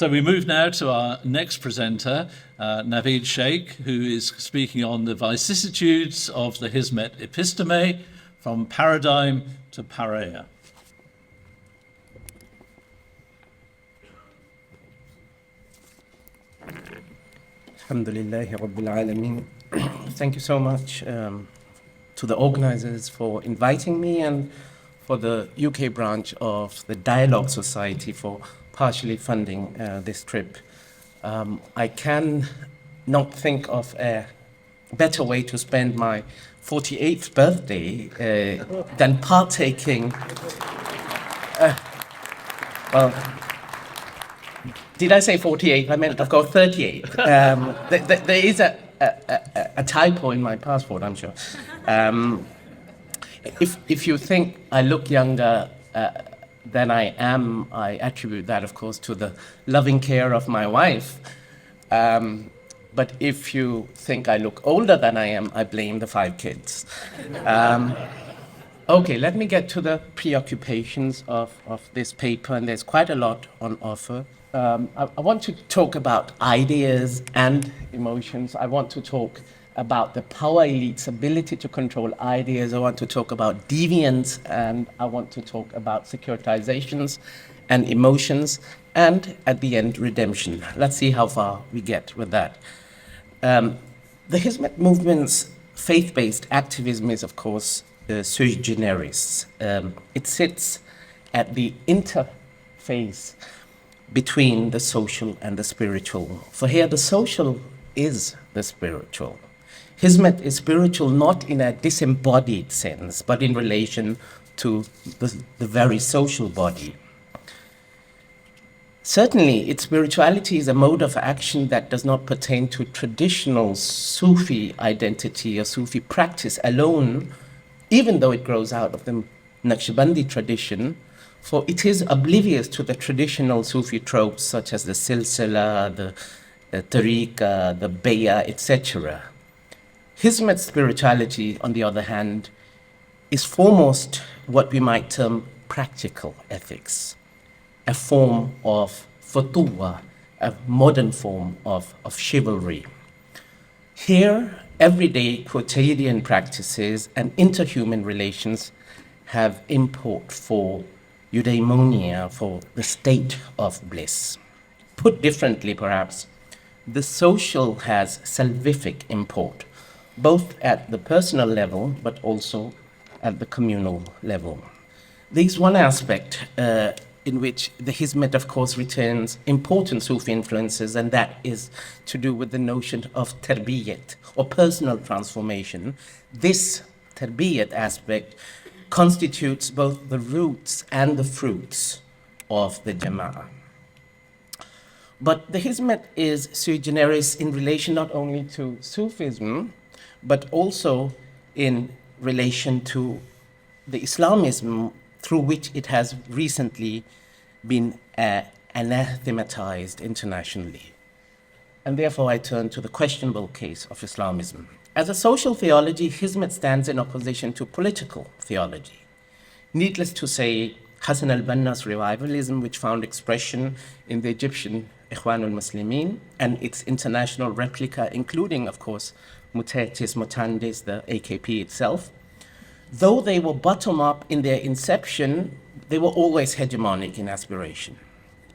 So we move now to our next presenter, Naveed Sheikh, who is speaking on the vicissitudes of the Hizmet Episteme, from paradigm to Pariah. Alhamdulillahi Rabbil Alameen. Thank you so much to the organizers for inviting me, and for the UK branch of the Dialogue Society for partially funding this trip. I can not think of a better way to spend my 48th birthday than partaking. Well, did I say 48? I meant, of course, 38. There is a typo in my passport, I'm sure. If you think I look younger than I am, I attribute that, of course, to the loving care of my wife. But if you think I look older than I am, I blame the 5 kids. Okay, let me get to the preoccupations of this paper, and there's quite a lot on offer. I want to talk about ideas and emotions. I want to talk about the power elite's ability to control ideas. I want to talk about deviance, and I want to talk about securitizations and emotions, and at the end, redemption. Let's see how far we get with that. The Hizmet movement's faith-based activism is, of course, sui generis. It sits at the interface between the social and the spiritual. For here, the social is the spiritual. Hizmet is spiritual not in a disembodied sense, but in relation to the very social body. Certainly, its spirituality is a mode of action that does not pertain to traditional Sufi identity or Sufi practice alone, even though it grows out of the Naqshbandi tradition, for it is oblivious to the traditional Sufi tropes such as the silsila, the tariqa, the bayah, etc. Hizmet's spirituality, on the other hand, is foremost what we might term practical ethics, a form of futuwa, a modern form of chivalry. Here, everyday quotidian practices and interhuman relations have import for eudaimonia, for the state of bliss. Put differently, perhaps, the social has salvific import, both at the personal level, but also at the communal level. There's one aspect in which the Hizmet, of course, returns important Sufi influences, and that is to do with the notion of terbiyet, or personal transformation. This terbiyet aspect constitutes both the roots and the fruits of the Jama'ah. But the Hizmet is sui generis in relation not only to Sufism, but also in relation to the Islamism through which it has recently been anathematized internationally. And therefore I turn to the questionable case of Islamism. As a social theology, Hizmet stands in opposition to political theology. Needless to say, Hassan al-Banna's revivalism, which found expression in the Egyptian Ikhwan al-Muslimin and its international replica, including, of course, Mutatis Mutandis, the AKP itself, though they were bottom-up in their inception, they were always hegemonic in aspiration.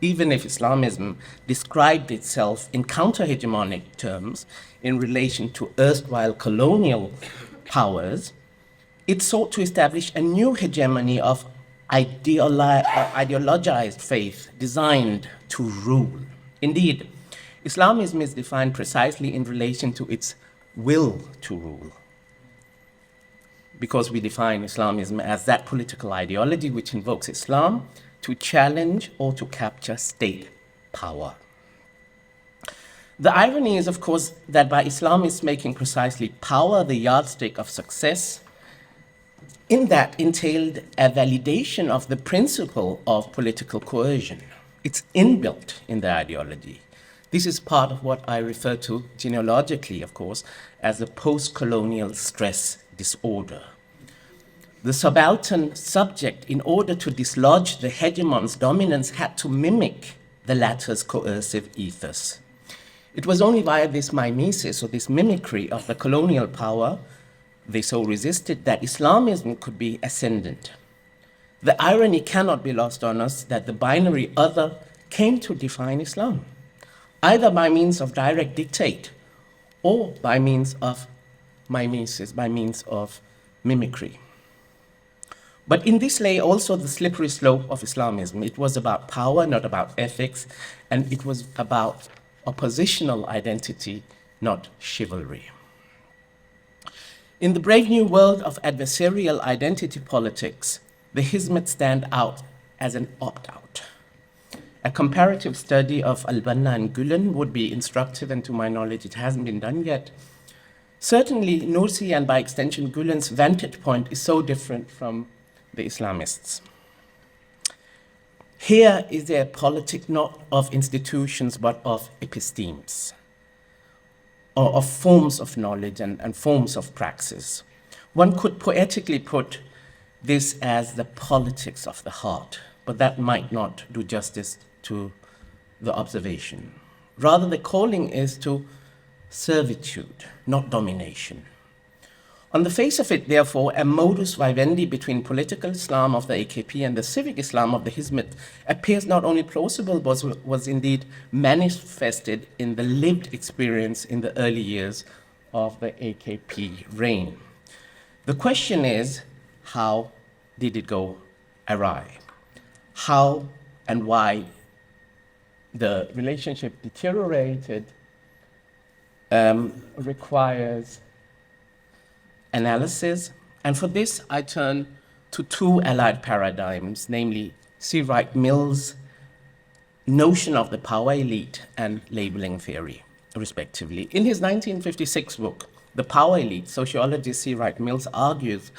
Even if Islamism described itself in counter-hegemonic terms in relation to erstwhile colonial powers, it sought to establish a new hegemony of ideologized faith designed to rule. Indeed, Islamism is defined precisely in relation to its will to rule, because we define Islamism as that political ideology which invokes Islam to challenge or to capture state power. The irony is, of course, that by Islamists making precisely power the yardstick of success, in that entailed a validation of the principle of political coercion. It's inbuilt in the ideology. This is part of what I refer to genealogically, of course, as the post-colonial stress disorder. The subaltern subject, in order to dislodge the hegemon's dominance, had to mimic the latter's coercive ethos. It was only via this mimesis, or this mimicry of the colonial power they so resisted, that Islamism could be ascendant. The irony cannot be lost on us that the binary other came to define Islam, either by means of direct dictate or by means of mimesis, by means of mimicry. But in this lay also the slippery slope of Islamism. It was about power, not about ethics, and it was about oppositional identity, not chivalry. In the brave new world of adversarial identity politics, the Hizmet stand out as an opt-out. A comparative study of al-Banna and Gülen would be instructive, and to my knowledge it hasn't been done yet. Certainly, Nursi and by extension Gülen's vantage point is so different from the Islamists. Here is a politic not of institutions but of epistemes, or of forms of knowledge and forms of praxis. One could poetically put this as the politics of the heart, but that might not do justice to the observation. Rather, the calling is to servitude, not domination. On the face of it, therefore, a modus vivendi between political Islam of the AKP and the civic Islam of the Hizmet appears not only plausible, but was indeed manifested in the lived experience in the early years of the AKP reign. The question is, how did it go awry? How and why the relationship deteriorated requires analysis, and for this I turn to two allied paradigms, namely C. Wright Mill's notion of the power elite and labeling theory, respectively. In his 1956 book, The Power Elite, sociologist C. Wright Mills argues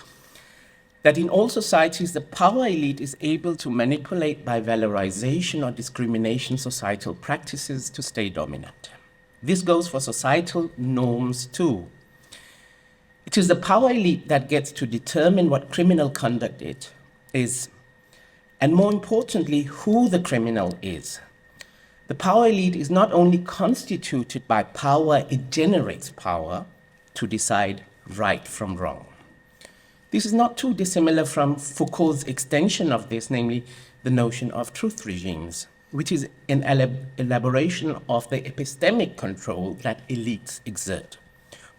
that in all societies, the power elite is able to manipulate by valorization or discrimination societal practices to stay dominant. This goes for societal norms too. It is the power elite that gets to determine what criminal conduct it is, and more importantly, who the criminal is. The power elite is not only constituted by power, it generates power to decide right from wrong. This is not too dissimilar from Foucault's extension of this, namely the notion of truth regimes, which is an elaboration of the epistemic control that elites exert.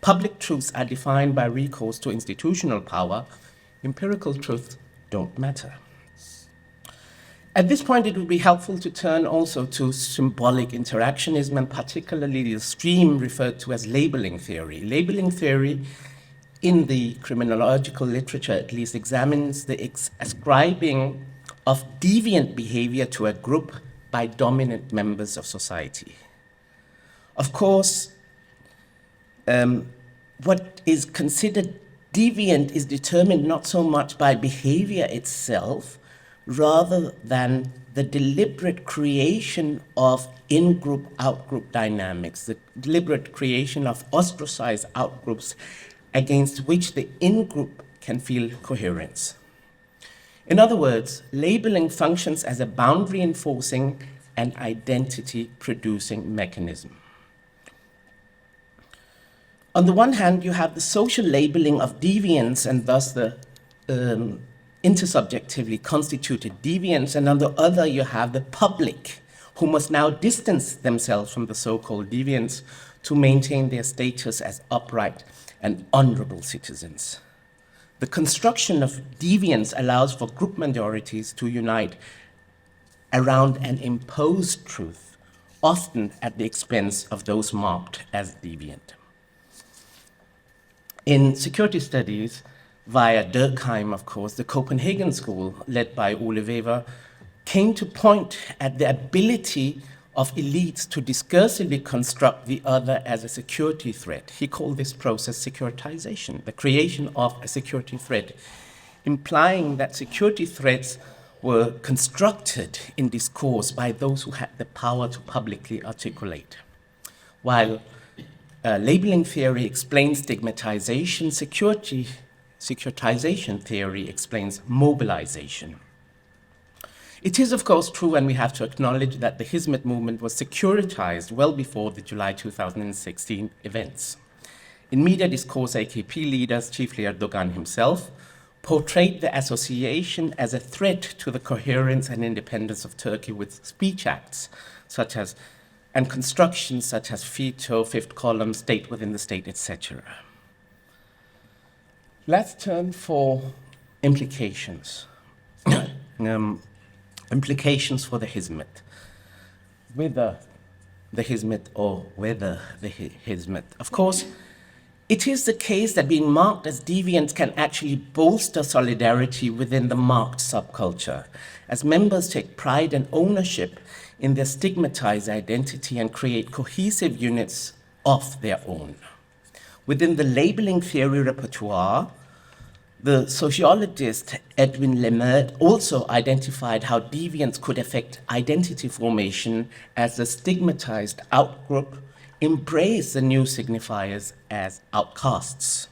Public truths are defined by recourse to institutional power. Empirical truths don't matter. At this point, it would be helpful to turn also to symbolic interactionism, and particularly the stream referred to as labeling theory. Labeling theory, in the criminological literature at least, examines the ascribing of deviant behavior to a group by dominant members of society. Of course, what is considered deviant is determined not so much by behavior itself, rather than the deliberate creation of in-group, out-group dynamics, the deliberate creation of ostracized out-groups against which the in-group can feel coherence. In other words, labeling functions as a boundary-enforcing and identity-producing mechanism. On the one hand, you have the social labeling of deviance and thus the intersubjectively constituted deviance, and on the other, you have the public who must now distance themselves from the so-called deviants to maintain their status as upright and honorable citizens. The construction of deviance allows for group majorities to unite around an imposed truth, often at the expense of those marked as deviant. In security studies, via Durkheim, of course, the Copenhagen school, led by Ole Wever, came to point at the ability of elites to discursively construct the other as a security threat. He called this process securitization, the creation of a security threat, implying that security threats were constructed in discourse by those who had the power to publicly articulate. While labeling theory explains stigmatization, securitization theory explains mobilization. It is, of course, true, and we have to acknowledge that the Hizmet movement was securitized well before the July 2016 events. In media discourse, AKP leaders, chiefly Erdogan himself, portrayed the association as a threat to the coherence and independence of Turkey with speech acts such as, and constructions such as veto, fifth column, state within the state, etc. Let's turn for implications. Implications for the Hizmet. Whether the Hizmet or whether the Hizmet. Of course, it is the case that being marked as deviant can actually bolster solidarity within the marked subculture, as members take pride and ownership in their stigmatized identity and create cohesive units of their own. Within the labeling theory repertoire, the sociologist Edwin Lemert also identified how deviance could affect identity formation as the stigmatized outgroup embrace the new signifiers as outcasts.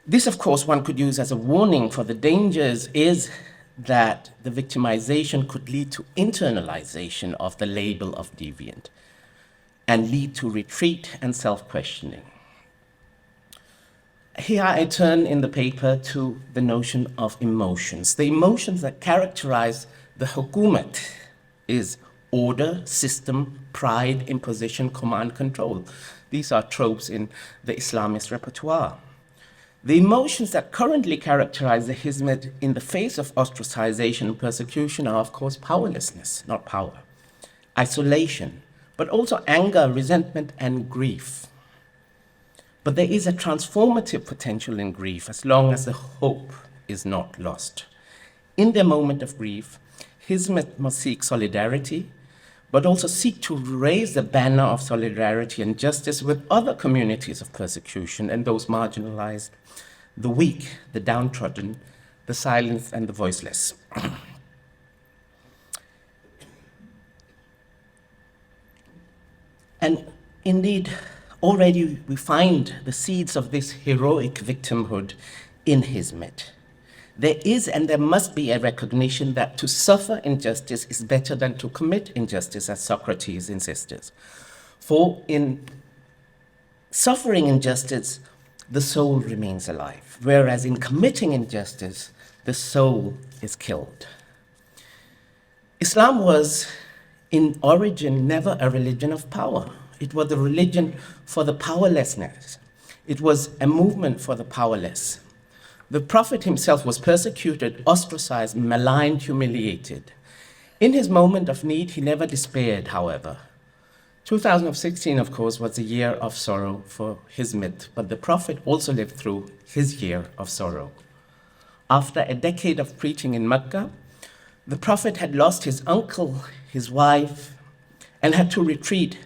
This, of course, one could use as a warning for the dangers is that the victimization could lead to internalization of the label of deviant and lead to retreat and self-questioning. Here I turn in the paper to the notion of emotions. The emotions that characterize the hukumat is order, system, pride, imposition, command, control. These are tropes in the Islamist repertoire. The emotions that currently characterize the Hizmet in the face of ostracization and persecution are, of course, powerlessness, not power, isolation, but also anger, resentment, and grief. But there is a transformative potential in grief as long as the hope is not lost. In their moment of grief, Hizmet must seek solidarity, but also seek to raise the banner of solidarity and justice with other communities of persecution and those marginalized, the weak, the downtrodden, the silenced, and the voiceless. And indeed, already we find the seeds of this heroic victimhood in Hizmet. There is and there must be a recognition that to suffer injustice is better than to commit injustice, as Socrates insisted. For in suffering injustice, the soul remains alive, whereas in committing injustice, the soul is killed. Islam was, in origin, never a religion of power. It was a religion for the powerlessness. It was a movement for the powerless. The Prophet himself was persecuted, ostracized, maligned, humiliated. In his moment of need, he never despaired, however. 2016, of course, was a year of sorrow for Hizmet, but the Prophet also lived through his year of sorrow. After a decade of preaching in Mecca, the Prophet had lost his uncle, his wife, and had to retreat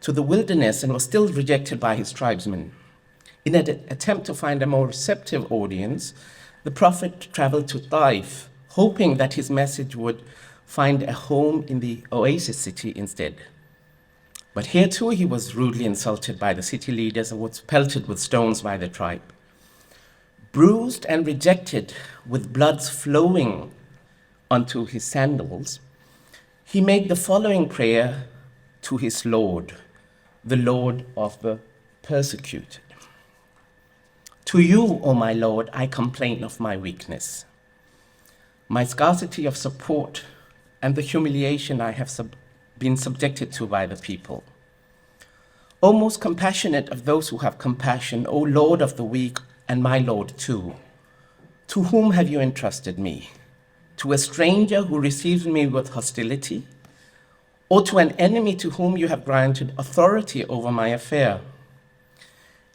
to the wilderness and was still rejected by his tribesmen. In an attempt to find a more receptive audience, the Prophet traveled to Taif, hoping that his message would find a home in the oasis city instead. But here too he was rudely insulted by the city leaders and was pelted with stones by the tribe. Bruised and rejected, with blood flowing onto his sandals, he made the following prayer to his Lord, the Lord of the persecuted. To you, O my Lord, I complain of my weakness, my scarcity of support, and the humiliation I have been subjected to by the people. O most compassionate of those who have compassion, O Lord of the weak, and my Lord too, to whom have you entrusted me? To a stranger who receives me with hostility, or to an enemy to whom you have granted authority over my affair?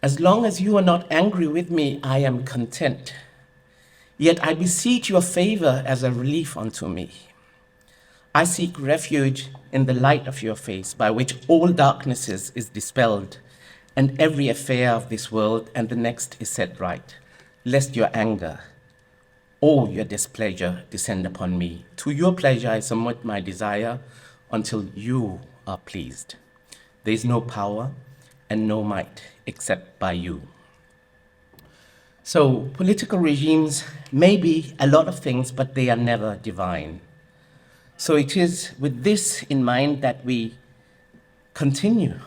As long as you are not angry with me, I am content. Yet I beseech your favor as a relief unto me. I seek refuge in the light of your face, by which all darknesses is dispelled, and every affair of this world and the next is set right, lest your anger or your displeasure descend upon me. To your pleasure I submit my desire, until you are pleased. There is no power and no might except by you. So political regimes may be a lot of things, but they are never divine. So it is with this in mind that we continue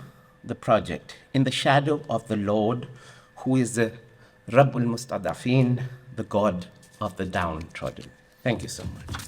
the project in the shadow of the Lord, who is the Rabbul Mustadafin, the God of the downtrodden. Thank you so much.